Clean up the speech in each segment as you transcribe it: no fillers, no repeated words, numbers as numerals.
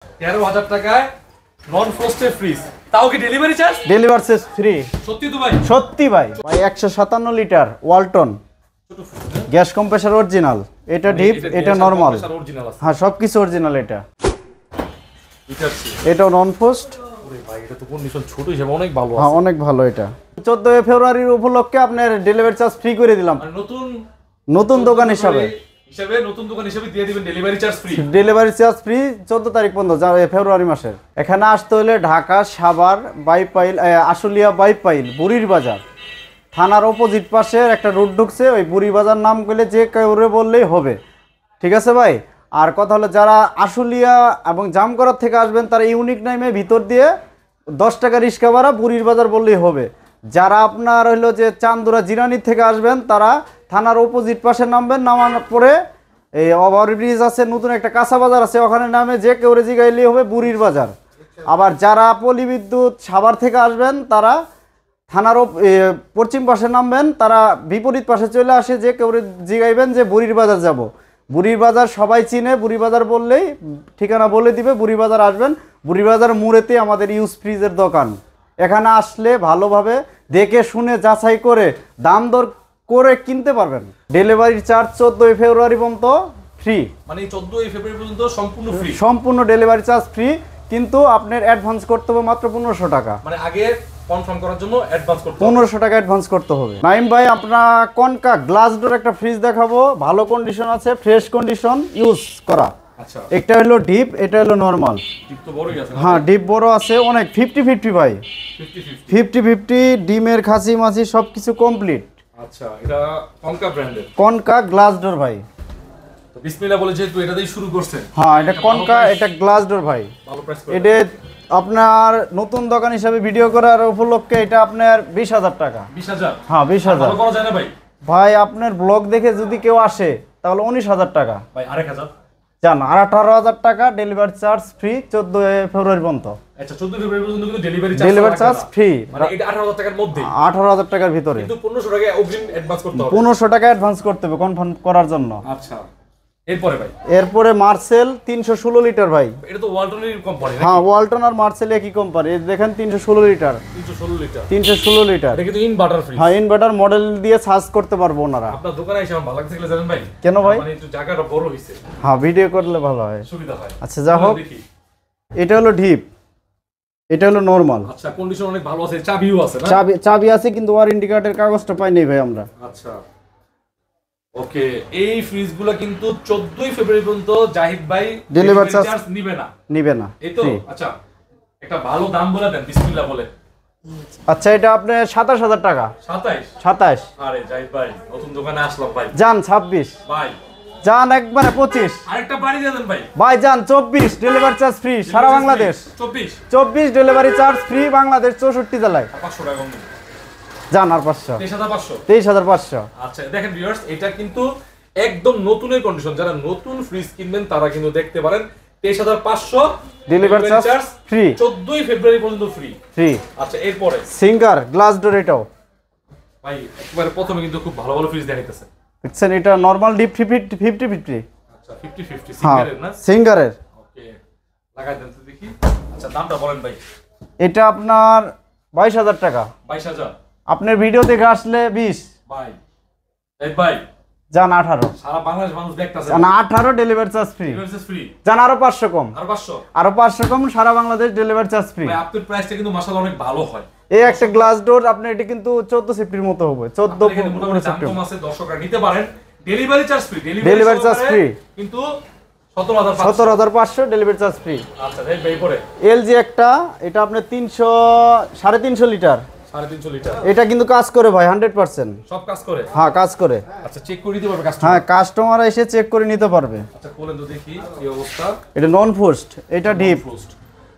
13,000 টাকায় নন frosted fridge, তাও কি delivery charge? Delivery charge free. সত্যি তো ভাই? সত্যি ভাই। ভাই 157 লিটার ওয়ালটন ছোট ফ্রিজ, গ্যাস কম্প্রেসার অরিজিনাল। এটা ডিপ, এটা নরমাল। অরিজিনাল আছে। হ্যাঁ, সবকিছু অরিজিনাল। এটা এটা নন ফ্রস্ট। ওরে ভাই, এটা তো কন্ডিশন ছোট হিসেবে অনেক ভালো হ্যাঁ, আছে। অনেক ভালো। এটা 14 ফেব্রুয়ারির উপলক্ষে আপনার ডেলিভারি চার্জ ফ্রি করে দিলাম। মানে নতুন দোকান হিসাবে নতুন দোকান হিসেবে দিয়ে দিবেন delivery charge free. Delivery charge free 14 তারিখ পর্যন্ত, ফেব্রুয়ারি মাসের। এখানে আসতে হলে ঢাকা সাভার বাইপাইল, আশুলিয়া বাইপাইল, বুড়ির বাজার থানার অপোজিট পাশে একটা রোড ঢুকছে, ওই বুড়ি বাজার নাম করলে যে কেউ বললেই হবে। ঠিক আছে ভাই। আর কথা হলো, যারা আশুলিয়া এবং জামকরার থেকে আসবেন তারা ইউনিক নামে ভিতর দিয়ে 10 টাকা রিক্সা ভাড়া বুড়ির বাজার বললেই হবে। যারা আপনার হইলো যে চান্দুরা জিরানি থেকে আসবেন তারা থানার অপোজিট পাশে নামবেন, নামার পরে এই ওভারব্রিজ আছে, নতুন একটা কাঁচা বাজার আছে, ওখানে নামে যে কেউ জিগাইলেই হবে বুড়ির বাজার। আবার যারা পল্লী বিদ্যুৎ সাভার থেকে আসবেন তারা থানার পশ্চিম পাশে নামবেন, তারা বিপরীত পাশে চলে আসে, যে কেউ জিগাইবেন যে বুড়ির বাজার যাব। বুড়ির বাজার সবাই চিনে, বুড়ি বাজার বললেই ঠিকানা বলে দিবে, বুড়ি বাজার আসবেন। বুড়ি বাজার মোড়েতে আমাদের ইউজ ফ্রিজের দোকান। এখানে আসলে ভালোভাবে দেখে শুনে যাচাই করে দাম দর করে কিনতে পারবেন। ডেলিভারি চার্জ 14 ফেব্রুয়ারি পর্যন্ত ফ্রি। মানে 14 ফেব্রুয়ারি পর্যন্ত সম্পূর্ণ ফ্রি। সম্পূর্ণ ডেলিভারি চার্জ ফ্রি, কিন্তু আপনার অ্যাডভান্স করতে হবে মাত্র 1500 টাকা। মানে আগে কনফার্ম করার জন্য অ্যাডভান্স করতে হবে 1500 টাকা অ্যাডভান্স করতে হবে। নাইম ভাই, আপনার কনকা গ্লাস ডোর একটা ফ্রিজ দেখাবো, ভালো কন্ডিশন আছে, ফ্রেশ কন্ডিশন, ইউজ করা। আচ্ছা, একটা হলো ডিপ, এটা হলো নরমাল। ডিপ তো বড়ই আছে। হ্যাঁ, ডিপ বড় আছে অনেক। 50-50 ভাই, 50-50 ডিমের খাসি মাছি সবকিছু কমপ্লিট। আচ্ছা, এটা কনকা ব্র্যান্ডের কনকা গ্লাস ডোর ভাই। তো বিসমিল্লাহ বলে যেহেতু এটাতেই শুরু করছেন। হ্যাঁ, এটা কনকা, এটা গ্লাস ডোর ভাই। ভালো প্রাইস করে। এটা আপনার নতুন দোকান হিসাবে ভিডিও করার উপলক্ষে এটা আপনার 20,000 টাকা। 20,000? হ্যাঁ, 20,000। ভালো করা যায় না ভাই? ভাই, আপনার ব্লগ দেখে যদি কেউ আসে তাহলে 19,000 টাকা। ভাই 8,000 জান, আর 18,000 টাকা ডেলিভারি চার্জ ফ্রি 14 ফেব্রুয়ারি পর্যন্ত। আচ্ছা, 14 ফেব্রুয়ারি পর্যন্ত কিন্তু ডেলিভারি চার্জ ফ্রি। মানে এটা 18,000 টাকার মধ্যে, 18,000 টাকার ভিতরে। কিন্তু 1500 টাকা অগ্রিম অ্যাডভান্স করতে হবে। 1500 টাকা অ্যাডভান্স করতে হবে কনফার্ম করার জন্য। আচ্ছা, এরপরে ভাই? এরপরে মার্সেল 316 লিটার ভাই। এটা তো ওয়ালটনের কোম্পানি। হ্যাঁ, ওয়ালটন আর মার্সেল একই কোম্পানি। এই দেখেন 316 লিটার। 316 লিটার। 316 লিটার। এটা কিন্তু ইনভার্টার ফ্রিজ। হ্যাঁ, ইনভার্টার মডেল দিয়ে চার্জ করতে পারবো ওনারা। আপনার দোকানে এসে আমার ভালো লাগছে জানেন ভাই? কেন ভাই? মানে একটু জায়গাটা বড় হইছে। হ্যাঁ, ভিডিও করলে ভালো হয়, সুবিধা হয়। আচ্ছা, যা হোক। দেখি। এটা হলো ডিপ, এটা হলো নরমাল। আচ্ছা, কন্ডিশন অনেক ভালো আছে, চাবিও আছে না? চাবি আছে, কিন্তু ওয়ারেন্টি কার্ডের কাগজটা পাই নাই ভাই আমরা। আচ্ছা, ওকে। এই ফ্রিজগুলো কিন্তু 14 ফেব্রুয়ারি পর্যন্ত জাহিদ ভাই ডেলিভারি চার্জ নিবে না। এই তো। ফ্রি। আচ্ছা, একটা ভালো দাম বলে দেন বিসমিল্লাহ বলে। আচ্ছা, এটা আপনার 27,000 টাকা। 27? 27। আরে জাহিদ ভাই, নতুন দোকানে আসলাম ভাই। জান 26। ভাই জান একবারে 25। আরেকটা বাড়ি দিয়ে দেন ভাই। ভাই জান 24, ডেলিভারি চার্জ ফ্রি সারা বাংলাদেশ। 24 ডেলিভারি চার্জ ফ্রি বাংলাদেশ 64 জেলায়। 500 টাকা কম। জান আর 500। 23,500। 23,500। আচ্ছা, দেখেন ভিউয়ার্স, এটা কিন্তু একদম নতুনের কন্ডিশন। যারা নতুন ফ্রিজ কিনবেন তারা কিন্তু দেখতে পারেন 23,500 ডেলিভারি চার্জ ফ্রি 14 ফেব্রুয়ারি পর্যন্ত ফ্রি। আচ্ছা, এরপরে সিঙ্গার গ্লাস ডোর। এটাও ভাই একবারে প্রথমে কিন্তু খুব ভালো ভালো ফ্রিজ দেখাইতেছে। দেখছেন, এটা নরমাল ডিপ 50-50। আচ্ছা, 50-50 হ্যাঁ, সিঙ্গারের না? সিঙ্গারের। ওকে, লাগাই দেন তো দেখি। আচ্ছা, দামটা বলেন ভাই। এটা আপনার 22,000 টাকা। 22,000? আপনার ভিডিও দেখে আসলে 20। ভাই এই ভাই জান 18। সারা বাংলাদেশ মানুষ দেখতাছে। জান 18 ডেলিভারি চার্জ ফ্রি। ফ্রি। জান আরো 500 কম। আরো 500? কম, সারা বাংলাদেশ ডেলিভারি চার্জ ফ্রি। ভাই আপনার প্রাইসটা কিন্তু মাশাআল্লাহ অনেক ভালো হয়। এই একটা গ্লাস ডোর আপনার এটা কিন্তু 14 সেফটির মতো হবে। 14 সেফটি আছে, দর্শকরা নিতে পারেন। Delivery charge free. Delivery charge free, কিন্তু 17,500। 17,500 ডেলিভারি চার্জ ফ্রি। আচ্ছা, দেখ ভাই পরে এলজি একটা, এটা আপনার 350 লিটার। 350 লিটার। এটা কিন্তু কাজ করে ভাই 100%। সব কাজ করে? হ্যাঁ, কাজ করে। আচ্ছা, চেক করে দিতে পারবে কাস্টমার? হ্যাঁ, কাস্টমার এসে চেক করে নিতে পারবে। আচ্ছা, বলেন তো দেখি কি অবস্থা। এটা নন ফ্রস্ট, এটা ডিপ,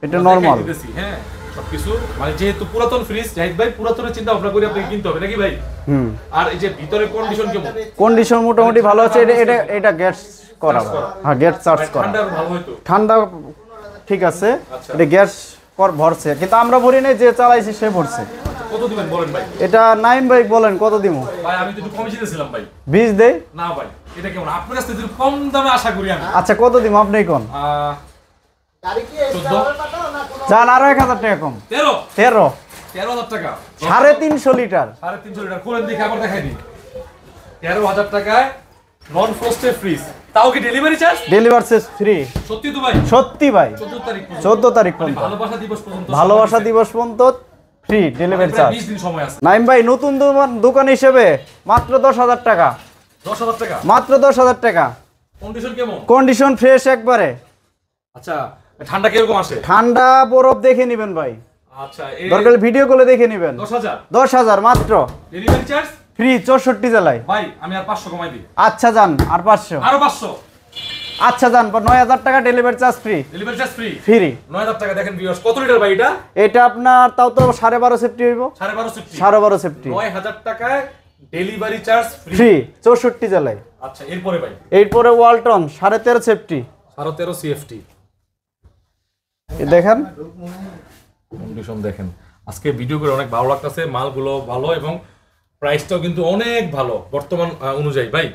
এটা নরমাল। হ্যাঁ, সবকিছু মানে যেহেতু পুরাতন ফ্রিজ, জাহিদ ভাই পুরাতনের চিন্তা ভাবনা করে আপনাকে কিনতে হবে নাকি ভাই? আর এই যে ভিতরে কন্ডিশন কেমন? কন্ডিশন মোটামুটি ভালো আছে। এটা গ্যাস করা। হ্যাঁ, গ্যাস চার্জ করা। ঠান্ডা ভালো হয়তো? ঠান্ডা ঠিক আছে। এটা গ্যাস ভরছে, কিন্তু আমরা ভরি নাই, যে চালাইছি সে ভরছে। কত দিবেন বলেন ভাই? এটা নাইম ভাই বলেন কত দিমু? ভাই আমি তো একটু কমই চিন্তাছিলাম ভাই। 20 দেই না ভাই, এটা কেমন? আপনার কাছ থেকে কম দামে আশা করি আমি। আচ্ছা, কত দিমু আপনি কোন? যান আরো 1000 টাকা কম। 13 13 টাকা 350 লিটার। 350 লিটার খুলেন দেখি আবার দেখাই দিই। 13,000 টাকায় নন ফ্রস্টেড ফ্রিজ, তাও কি delivery charge? Delivery charge free. সত্যি তো ভাই? সত্যি ভাই। 14 তারিখ 14 তারিখ মানে পর্যন্ত, ভালোবাসা দিবস পর্যন্ত, ভালোবাসা দিবস পর্যন্ত ফ্রি ডেলিভারি চার্জ। 20 দিন সময় আছে। নাইম ভাই নতুন দোকান হিসেবে মাত্র 10,000 টাকা, 10,000 টাকা মাত্র 10,000 টাকা। কন্ডিশন কেমন? কন্ডিশন ফ্রেশ একবারে। আচ্ছা ঠান্ডা কিরকম আসে? ঠান্ডা বরফ দেখে নেবেন ভাই, আচ্ছা এই দরকার ভিডিও কলে দেখে নেবেন। 10,000 10,000 মাত্র ডেলিভারি চার্জ ফ্রি 64 জেলায়। ভাই আমি আর 500 কমাই দিই। আচ্ছা যান আর 500। আরো 500। আচ্ছা যান 9,000 টাকা delivery charge free. Delivery charge free. Free 9,000 টাকা। দেখেন ভিউয়ার্স কত লিটার ভাই এটা? এটা আপনার তাও তো 12.5 সেফটি হইব। 12.5 সেফটি। 12.5 সেফটি 9,000 টাকায় ডেলিভারি চার্জ ফ্রি। ফ্রি 64 জেলায়। আচ্ছা এরপরে ভাই এরপরে ওয়ালটন 13.5 সেফটি। 13.5 সিএফটি। দেখেন কন্ডিশন দেখেন। আজকে ভিডিও করে অনেক ভালো লাগতেছে, মালগুলো ভালো এবং প্রাইসটাও কিন্তু অনেক ভালো বর্তমান অনুযায়ী। ভাই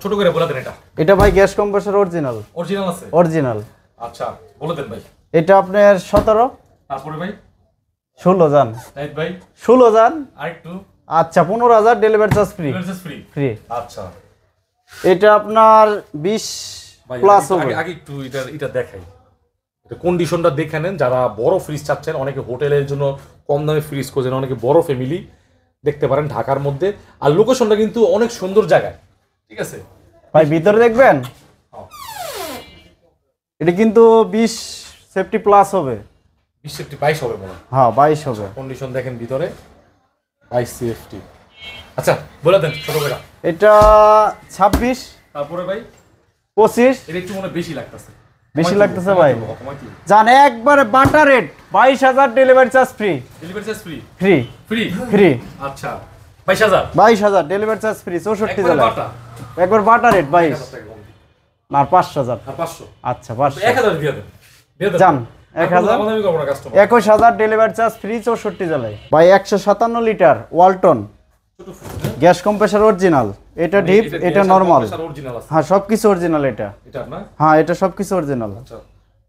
ছোট করে বলে দেন এটা। এটা ভাই গ্যাস কম্প্রেসর অরিজিনাল। অরিজিনাল আছে? অরিজিনাল। আচ্ছা বলে দেন ভাই। এটা আপনার 17। তারপরে ভাই 16 জান। রাইট ভাই 16 জান। আরেকটু। আচ্ছা 15,000 delivery charge free. Delivery charge free. Free. আচ্ছা এটা আপনার 20 ভাই প্লাস হবে। আগে একটু এটা দেখাই। এটা কন্ডিশনটা দেখে নেন। যারা বড় ফ্রিজ চাচ্ছেন, অনেকে হোটেলের জন্য কম দামে ফ্রিজ খোঁজেন, অনেকে বড় ফ্যামিলি দেখতে পারেন ঢাকার মধ্যে। আর লোকেশনটা কিন্তু অনেক সুন্দর জায়গায়, ঠিক আছে ভাই ভিতরে দেখবেন এটা কিন্তু 20 সেফটি প্লাস হবে। 20 সেফটি 22 হবে মনে হয়। হ্যাঁ 22 হবে। কন্ডিশন দেখেন ভিতরে 22 সিএফটি। আচ্ছা বলে দেন ছোট করে। এটা 26। তারপরে ভাই 25। এটা একটু মনে বেশি লাগতেছে। বেশি লাগতেছে ভাই। জান একবারে বাটা rate 22,000 delivery charge free. Delivery charge free. Free free free. আচ্ছা 22,000। 22,000 ডেলিভারি চার্জ ফ্রি 64 জেলা। বাটা একবার বাটা রেট 22 আর 5,000। আর 500। আচ্ছা 500 1000 দিয়ে দেন। দিয়ে দেন জান 1000। আমি করব না কাস্টমার। 21,000 ডেলিভারি চার্জ ফ্রি 64 জেলায়। ভাই 157 litre Walton gas compressor original. এটা ডিপ, এটা নরমাল। অরিজিনাল আছে। হ্যাঁ সবকিছু অরিজিনাল এটা। এটা না? হ্যাঁ এটা সবকিছু অরিজিনাল। আচ্ছা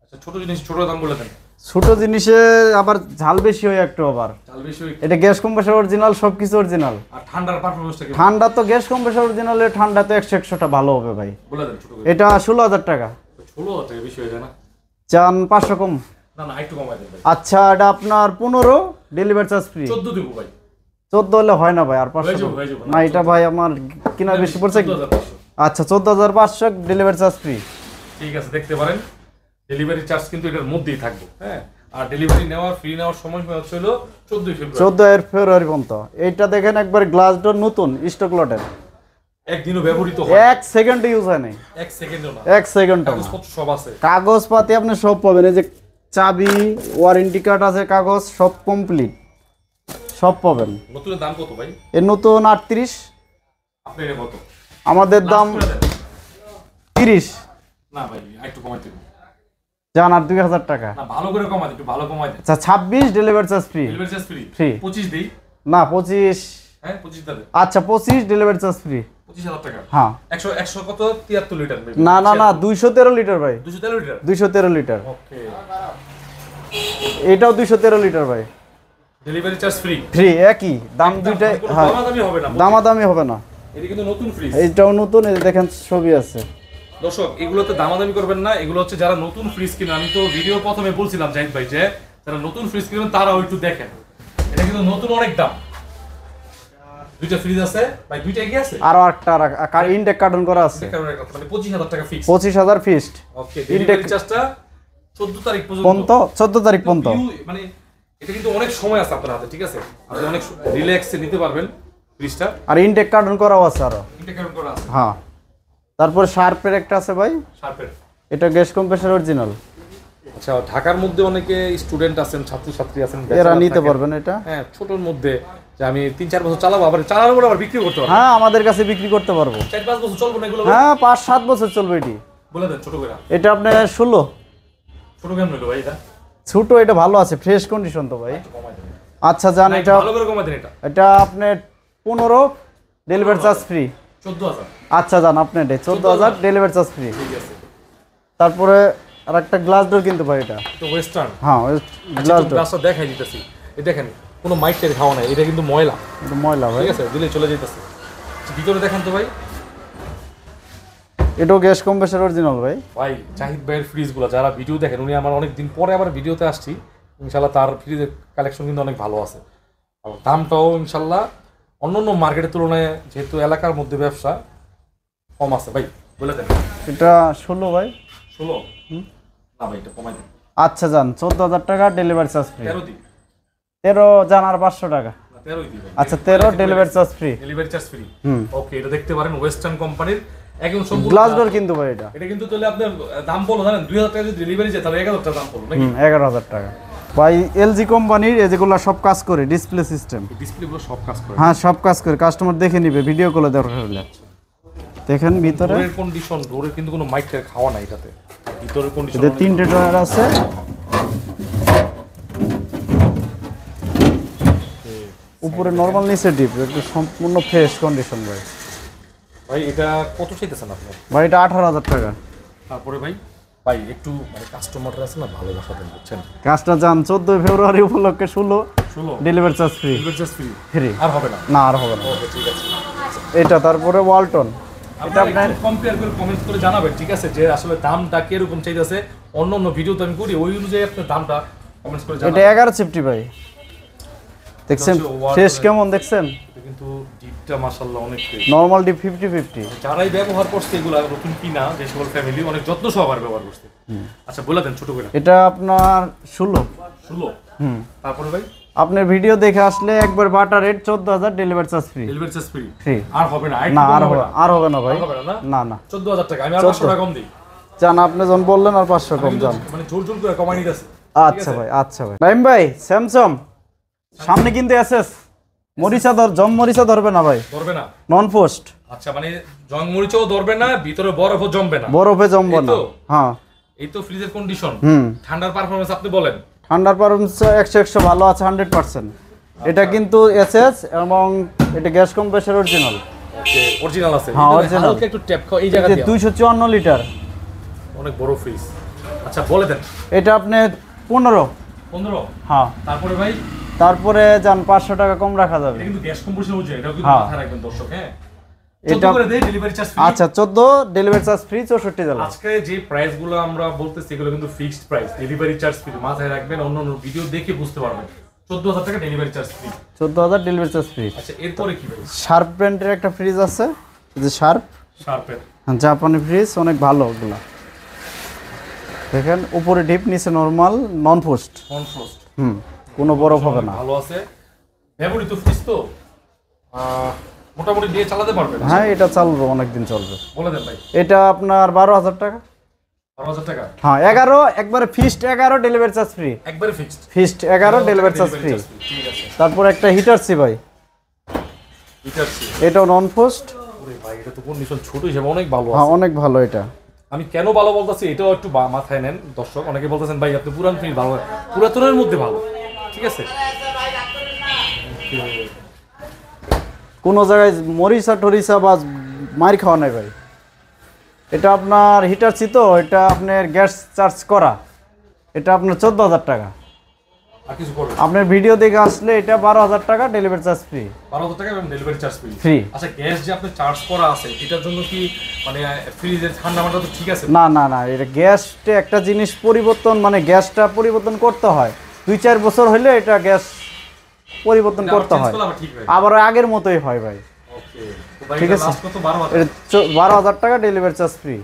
আচ্ছা ছোট জিনিস ছোট দাম বলে দেন। ছোট জিনিসে আবার ঝাল বেশি হয় একটু আবার। চাল বেশি হই। এটা গ্যাস কম্প্রেসর অরিজিনাল, সবকিছু অরিজিনাল। আর ঠান্ডার পারফরম্যান্সটা কি? ঠান্ডা তো গ্যাস কম্প্রেসর অরিজিনালে ঠান্ডা তো 100টা ভালো হবে ভাই। বলে দেন ছোট করে। এটা 16,000 টাকা। 16,000 টাকা বেশি হয়ে যায় না? চান 500 কম। না না একটু কমাই দেন ভাই। আচ্ছা এটা আপনার 15 ডেলিভারি চার্জ ফ্রি। 14 দেব ভাই। 14 হলে হয় না ভাই, আর 500 হয়ে কম। যাবে, না এটা ভাই আমার কিনা বেশি পড়ছে। 14,500। আচ্ছা 14,500 ডেলিভারি চার্জ ফ্রি। ঠিক আছে দেখতে পারেন। ডেলিভারি চার্জ কিন্তু এটার মধ্যেই থাকবে। হ্যাঁ আর ডেলিভারি নেওয়ার ফ্রি নেওয়ার সময় হচ্ছে হলো 14 ফেব্রুয়ারি। 14 ফেব্রুয়ারি পর্যন্ত। এইটা দেখেন একবার গ্লাস ডোর নতুন স্টক লটের। একদিনও ব্যবহৃত হয়। 1 সেকেন্ড ইউজ হয় নাই। 1 সেকেন্ডও না। 1 সেকেন্ড না। কাগজপত্র সব আছে। কাগজপাতি আপনি সব পাবেন। এই যে চাবি, ওয়ারেন্টি কার্ড আছে, কাগজ সব কমপ্লিট সব পাবেন। নতুনের দাম কত ভাই? এর নতুন 38। আপনি এটা কত? আমাদের দাম Last করে দেন। 30। না ভাই একটু কমাই দেন। জান আর 2,000 টাকা। না ভালো করে কমাই দেন, একটু ভালো কমাই দেন। আচ্ছা 26 delivery charge free. Delivery charge free. Free। 25 দেই। না 25। হ্যাঁ 25 দেন। আচ্ছা 25 ডেলিভারি চার্জ ফ্রি। 25,000 টাকা। হ্যাঁ 100 কত? 73 লিটার। না না না 213 লিটার ভাই। 213 লিটার। 213 লিটার। ওকে। এটাও 213 লিটার ভাই। Delivery charge free. ফ্রি একই দাম দুইটাই। হ্যাঁ দামাদামি হবে না। দামাদামি হবে না। এটা কিন্তু নতুন ফ্রিজ। এইটাও নতুন, এই দেখেন ছবি আছে। দর্শক এগুলোতে দামাদামি করবেন না। এগুলো হচ্ছে যারা নতুন ফ্রিজ কিনে, আমি তো ভিডিও প্রথমে বলছিলাম জাহিদ ভাই যে যারা নতুন ফ্রিজ কিনবেন তারাও একটু দেখেন। এটা কিন্তু নতুন অনেক দাম। দুইটা ফ্রিজ আছে ভাই, দুইটা কি আছে? আরো একটা ইনটেক কার্টন করা আছে। মানে 25,000 টাকা ফিক্স। 25,000 ফিক্সড। ওকে ডেলিভারি চার্জটা 14 তারিখ পর্যন্ত। 14 তারিখ পর্যন্ত। মানে এটা কিন্তু অনেক সময় আছে আপনার হাতে, ঠিক আছে? আপনি অনেক রিল্যাক্সে নিতে পারবেন ফ্রিজটা। আর ইনটেক কার্টন করাও আছে আরো। ইনটেক কার্টন করা আছে। হ্যাঁ তারপর শার্পের একটা আছে ভাই। শার্পের। এটা গ্যাস কম্প্রেসর অরিজিনাল। আচ্ছা ঢাকার মধ্যে অনেকে স্টুডেন্ট আছেন, ছাত্রছাত্রী আছেন, এরা নিতে পারবেন এটা। হ্যাঁ ছোটর মধ্যে যে আমি 3-4 বছর চালাবো, আবার চালানোর পর আবার বিক্রি করতে পারবো। হ্যাঁ আমাদের কাছে বিক্রি করতে পারবো। 4-5 বছর চলবে না এগুলো? হ্যাঁ 5-7 বছর চলবে এটি। বলে দেন ছোট করে। এটা আপনার 16। ছোট কেমন হলো ভাই এটা? ছোট এটা ভালো আছে, ফ্রেশ কন্ডিশন তো ভাই। কমাই দেন। আচ্ছা জান এটা ভালো করে কমাই দেন এটা। এটা আপনার 15 ডেলিভারি চার্জ ফ্রি। 14,000। আচ্ছা জান আপনি এটা 14,000 ডেলিভারি চার্জ ফ্রি। ঠিক আছে। তারপরে আর একটা গ্লাস ডোর কিন্তু ভাই এটা। তো ওয়েস্টার্ন। হ্যাঁ গ্লাস ডোর। গ্লাসটা দেখাই দিতেছি, এই দেখেন কোনো মাইকের খাওয়া নাই, এটা কিন্তু ময়লা, এটা ময়লা ভাই, ঠিক আছে, দিলে চলে যাইতেছে। ভিতরে দেখেন তো ভাই, এটাও গ্যাস কম্প্রেসার অরিজিনাল ভাই। ভাই জাহিদ ভাইয়ের ফ্রিজগুলো যারা ভিডিও দেখেন, উনি আমার অনেক দিন পরে আবার ভিডিওতে আসছি, ইনশাল্লাহ তার ফ্রিজের কালেকশন কিন্তু অনেক ভালো আছে, আর দামটাও ইনশাল্লাহ অন্য অন্য মার্কেটের তুলনায় যেহেতু এলাকার মধ্যে ব্যবসা কম আছে। ভাই বলে দেন। এটা 16 ভাই। 16? না ভাই এটা কমাই দেন। আচ্ছা যান 14,000 টাকা, ডেলিভারি চার্জ ফ্রি। 13 দিই। 13 যান আর 500 টাকা। 13 দিই ভাই। আচ্ছা 13 delivery charge free. Delivery charge free. Okay, এটা দেখতে পারেন ওয়েস্টার্ন কোম্পানির একদম সম্পূর্ণ গ্লাস ডোর কিন্তু ভাই এটা। এটা কিন্তু তাহলে আপনার দাম বলো জানেন 2000 টাকা যদি ডেলিভারি যায় তাহলে 1000 টাকা দাম পড়লো নাকি? 11,000 টাকা ভাই। এলজি কোম্পানির যেগুলো সব কাজ করে, ডিসপ্লে সিস্টেম, ডিসপ্লেগুলো সব কাজ করে। হ্যাঁ সব কাজ করে, কাস্টমার দেখে নিবে ভিডিও কলে দরকার হলে। দেখেন ভিতরে ডোরের কন্ডিশন, ডোরের কিন্তু কোনো মাইকের খাওয়া নাই এটাতে, ভিতরের কন্ডিশন। এতে 3টে ড্রয়ার আছে। উপরে নরমাল, নিচে ডিপ, একটু সম্পূর্ণ ফ্রেশ কন্ডিশন ভাই। ভাই এটা কত চাইতেছেন আপনি? ভাই এটা 18,000 টাকা। তারপরে ভাই ভাই একটু মানে কাস্টমাররা আছে না, ভালোবাসা দেন বুঝছেন। কাজটা যান 14 ফেব্রুয়ারি উপলক্ষে 16 delivery charge free. Delivery charge free. Free আর হবে না? না আর হবে না। ওকে ঠিক আছে। এটা তারপরে ওয়ালটন, এটা আপনার কম্পেয়ার করে কমেন্টস করে জানাবেন, ঠিক আছে, যে আসলে দামটা কিরকম চাইতেছে। অন্য অন্য ভিডিও তো আমি করি, ওই অনুযায়ী আপনার দামটা কমেন্টস করে এটা জানাবেন। 1150 ভাই। দেখছেন শেষ কেমন দেখছেন? এটা কিন্তু ডিপটা মাশাআল্লাহ অনেক ফ্রেশ। Normal deep 50-50। যারাই ব্যবহার করছে এগুলা নতুন কিনা, যে সকল ফ্যামিলি অনেক যত্ন সহকারে ব্যবহার করছে। আচ্ছা বলে দেন ছোট করে। এটা আপনার 16। তারপরে ভাই আপনার ভিডিও দেখে আসলে একবার বাটা rate 14,000, delivery charge free. Delivery charge free. Free আর হবে না? না আর হবে না ভাই। না না 14,000 টাকা। আমি আর 500 টাকা কম দিই। জান আপনি যখন বললেন আর 500 কম জান। মানে জোর জোর করে কমাই নিতেছে। আচ্ছা ভাই, আচ্ছা ভাই। নাইম ভাই স্যামসাং সামনে কিন্তু এসএস মরিচা ধরবে না ভাই, ধরবে না? নন পোস্ট। আচ্ছা মানে জং মরিচও ধরবে না, ভিতরে বরফও জমবে না? বরফে জমবে না। হ্যাঁ এই তো ফ্রিজের কন্ডিশন। ঠান্ডার পারফরম্যান্স আপনি বলেন। ঠান্ডার পারফরম্যান্স 100 ভালো আছে, 100%। এটা কিন্তু এসএস এবং এটা গ্যাস কম্প্রেসার অরিজিনাল। ওকে অরিজিনাল আছে। হ্যাঁ অরিজিনাল। হালকা একটু ট্যাপ খাও এই জায়গা দিয়ে। 254 লিটার, অনেক বড় ফ্রিজ। আচ্ছা বলে দেন। এটা আপনি 15। হ্যাঁ তারপরে ভাই তারপরে যান 500 টাকা কম রাখা যাবে। এটা কিন্তু গ্যাস কম্প্রেসার হচ্ছে, এটাও কিন্তু মাথায় রাখবেন দর্শক। হ্যাঁ এটা করে দেই ডেলিভারি চার্জ ফ্রি। আচ্ছা 14 ডেলিভারি চার্জ ফ্রি, 64 জেলা। আজকে যে প্রাইসগুলো আমরা বলতেছি এগুলো কিন্তু fixed price, delivery charge free. মাথায় রাখবেন, অন্য অন্য ভিডিও দেখে বুঝতে পারবেন। 14,000 টাকা delivery charge free. 14,000 delivery charge free. আচ্ছা এরপরে কি ভাই? শার্প ব্র্যান্ডের একটা ফ্রিজ আছে, যে শার্পের জাপানি ফ্রিজ, অনেক ভালো ওগুলা। দেখেন উপরে ডিপ, নিচে নরমাল, নন ফ্রস্ট। কোনো বরফ হবে না। ভালো আছে, ব্যবহৃত ফ্রিজ তো মোটামুটি দিয়ে চালাতে পারবেন। হ্যাঁ এটা চলবে, অনেকদিন চলবে। বলে দেন ভাই। এটা আপনার 12,000 টাকা। 12,000 টাকা? হ্যাঁ 11 একবারে ফিক্সড, 11 ডেলিভারি চার্জ ফ্রি। একবারে ফিক্সড 11 ডেলিভারি চার্জ ফ্রি। ঠিক আছে। তারপর একটা হিটার সি ভাই, হিটার সি, এটাও নন ফ্রস্ট। ওরে ভাই এটা তো কন্ডিশন ছোট হিসেবে অনেক ভালো হ্যাঁ আছে। অনেক ভালো এটা। আমি কেন ভালো বলতেছি এটাও একটু মাথায় নেন দর্শক। অনেকে বলতেছেন ভাই আপনি পুরান ফ্রিজ ভালো, পুরাতনের মধ্যে ভালো, ঠিক আছে। কোনো জায়গায় মরিচা টরিচা বা মার খাওয়া নাই ভাই। এটা আপনার হিটার সি তো, এটা আপনার গ্যাস চার্জ করা, এটা আপনার 14,000 টাকা। আর কিছু করবেন? আপনার ভিডিও দেখে আসলে এটা 12,000 টাকা, ডেলিভারি চার্জ ফ্রি। 12,000 টাকা এবং ডেলিভারি চার্জ ফ্রি। ফ্রি। আচ্ছা গ্যাস যে আপনি চার্জ করা আছে এটার জন্য কি মানে ফ্রিজের ঠান্ডা মাত্রা তো ঠিক আছে? না না না, এটা গ্যাসটা একটা জিনিস পরিবর্তন, মানে গ্যাসটা পরিবর্তন করতে হয় 2-4 বছর হলে এটা গ্যাস পরিবর্তন করতে হয়, আবার আগের মতোই হয় ভাই। ওকে তো ভাই ঠিক আছে, লাস্ট কত? 12,000 12,000 টাকা, ডেলিভারি চার্জ ফ্রি।